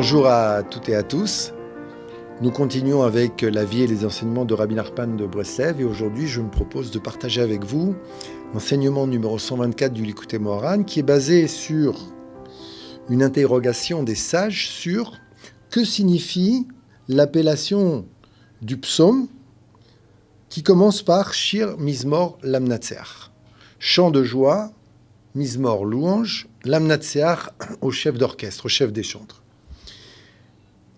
Bonjour à toutes et à tous. Nous continuons avec la vie et les enseignements de Rabbi Nachman de Breslev et aujourd'hui je me propose de partager avec vous l'enseignement numéro 124 du Likutei Moharan qui est basé sur une interrogation des sages sur que signifie l'appellation du psaume qui commence par Shir Mizmor Lamnatseach, chant de joie, Mizmor louange, Lamnatseach au chef d'orchestre, au chef des chantres.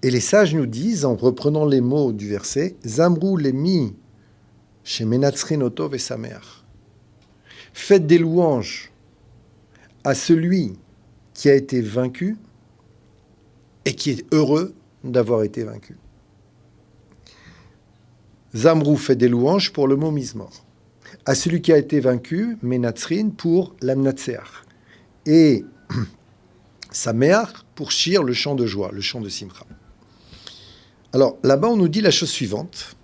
Et les sages nous disent, en reprenant les mots du verset, Zamrou lemi shemenatzrin oto vesameach. Faites des louanges à celui qui a été vaincu et qui est heureux d'avoir été vaincu. Zamrou fait des louanges pour le mot Mizmor. À celui qui a été vaincu, Menatzrin pour l'Amnatseach. Et Sameach pour Shir, le chant de joie, le chant de Simcha. Alors là-bas, on nous dit la chose suivante.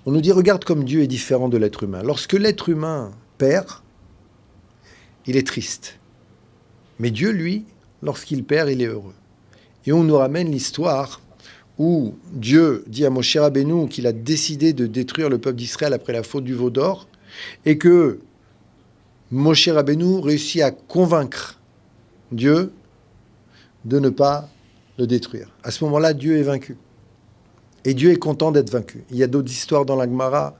On nous dit, regarde comme Dieu est différent de l'être humain. Lorsque l'être humain perd, il est triste. Mais Dieu, lui, lorsqu'il perd, il est heureux. Et on nous ramène l'histoire où Dieu dit à Moshe Rabbeinu qu'il a décidé de détruire le peuple d'Israël après la faute du veau d'or et que Moshe Rabbeinu réussit à convaincre Dieu de ne pas le détruire. À ce moment-là, Dieu est vaincu. Et Dieu est content d'être vaincu. Il y a d'autres histoires dans la Gemara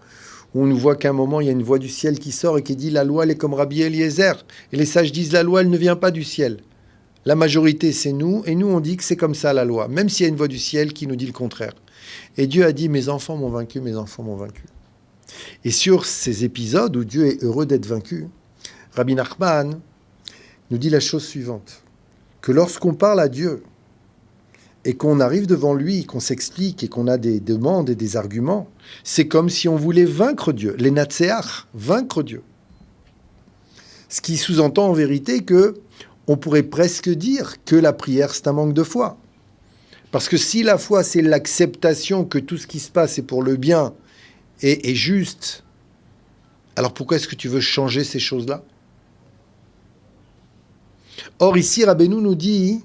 où on nous voit qu'à un moment, il y a une voix du ciel qui sort et qui dit « La loi, elle est comme Rabbi Eliezer ». Et les sages disent « La loi, elle ne vient pas du ciel ». La majorité, c'est nous, et nous, on dit que c'est comme ça la loi, même s'il y a une voix du ciel qui nous dit le contraire. Et Dieu a dit « Mes enfants m'ont vaincu, mes enfants m'ont vaincu ». Et sur ces épisodes où Dieu est heureux d'être vaincu, Rabbi Nachman nous dit la chose suivante, que lorsqu'on parle à Dieu, et qu'on arrive devant lui, qu'on s'explique et qu'on a des demandes et des arguments, c'est comme si on voulait vaincre Dieu, les Natseach, vaincre Dieu. Ce qui sous-entend en vérité que on pourrait presque dire que la prière, c'est un manque de foi. Parce que si la foi, c'est l'acceptation que tout ce qui se passe est pour le bien et est juste, alors pourquoi est-ce que tu veux changer ces choses-là ? Or, ici, Rabbeinu nous dit,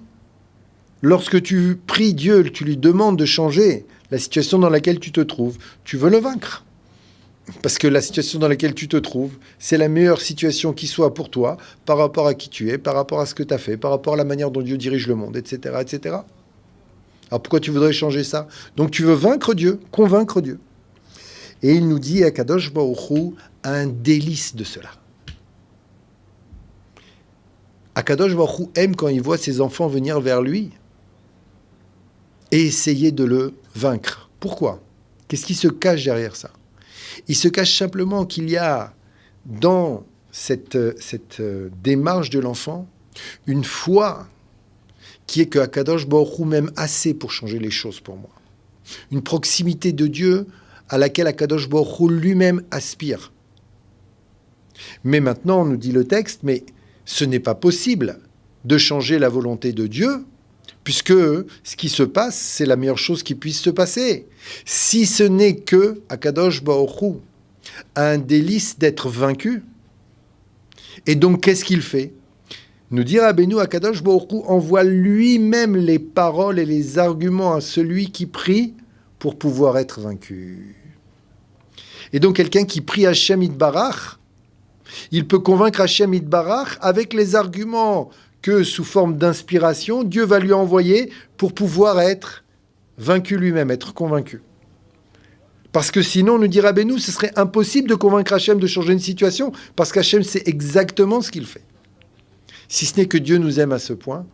lorsque tu pries Dieu, tu lui demandes de changer la situation dans laquelle tu te trouves, tu veux le vaincre. Parce que la situation dans laquelle tu te trouves, c'est la meilleure situation qui soit pour toi, par rapport à qui tu es, par rapport à ce que tu as fait, par rapport à la manière dont Dieu dirige le monde, etc., etc. Alors pourquoi tu voudrais changer ça ? Donc tu veux vaincre Dieu, convaincre Dieu. Et il nous dit, Akadosh Baruch Hu a un délice de cela. Akadosh Baruch Hu aime quand il voit ses enfants venir vers lui et essayer de le vaincre. Pourquoi ? Qu'est-ce qui se cache derrière ça ? Il se cache simplement qu'il y a dans cette démarche de l'enfant une foi qui est que Akadosh Baruch Hu m'aime assez pour changer les choses pour moi. Une proximité de Dieu à laquelle Akadosh Baruch Hu lui-même aspire. Mais maintenant, nous dit le texte, mais ce n'est pas possible de changer la volonté de Dieu puisque ce qui se passe, c'est la meilleure chose qui puisse se passer. Si ce n'est que Akadosh Baruch Hu a un délice d'être vaincu, et donc qu'est-ce qu'il fait ? Nous dit Rabbeinu, Akadosh Baruch Hu envoie lui-même les paroles et les arguments à celui qui prie pour pouvoir être vaincu. Et donc quelqu'un qui prie Hashem Yitbarach, il peut convaincre Hashem Yitbarach avec les arguments que sous forme d'inspiration, Dieu va lui envoyer pour pouvoir être vaincu lui-même, être convaincu. Parce que sinon, nous dit Rabbeinu, ce serait impossible de convaincre Hachem de changer une situation, parce qu'Hachem sait exactement ce qu'il fait. Si ce n'est que Dieu nous aime à ce point,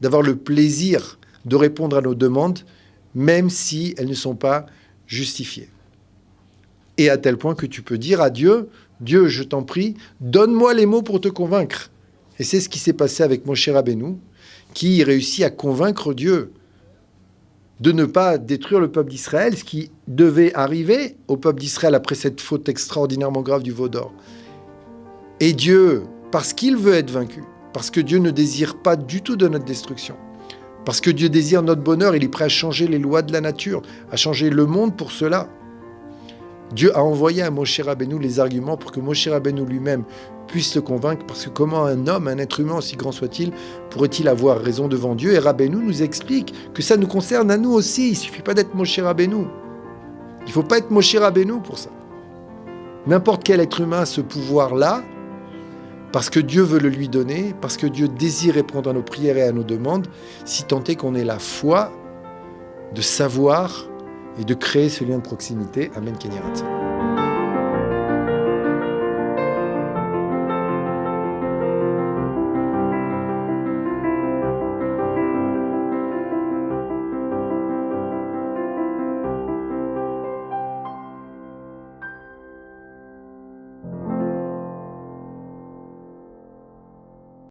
d'avoir le plaisir de répondre à nos demandes, même si elles ne sont pas justifiées. Et à tel point que tu peux dire à Dieu, Dieu, je t'en prie, donne-moi les mots pour te convaincre. Et c'est ce qui s'est passé avec Moshe Rabbeinu, qui réussit à convaincre Dieu de ne pas détruire le peuple d'Israël, ce qui devait arriver au peuple d'Israël après cette faute extraordinairement grave du veau d'or. Et Dieu, parce qu'il veut être vaincu, parce que Dieu ne désire pas du tout de notre destruction, parce que Dieu désire notre bonheur, il est prêt à changer les lois de la nature, à changer le monde pour cela. Dieu a envoyé à Moshe Rabbeinu les arguments pour que Moshe Rabbeinu lui-même puisse le convaincre, parce que comment un homme, un être humain aussi grand soit-il, pourrait-il avoir raison devant Dieu? Et Rabbeinu nous explique que ça nous concerne à nous aussi. Il ne suffit pas d'être Moshe Rabbeinu. Il ne faut pas être Moshe Rabbeinu pour ça. N'importe quel être humain a ce pouvoir-là, parce que Dieu veut le lui donner, parce que Dieu désire répondre à nos prières et à nos demandes, si tant est qu'on ait la foi de savoir et de créer ce lien de proximité. Amen, Ken Yirah Hatzalah.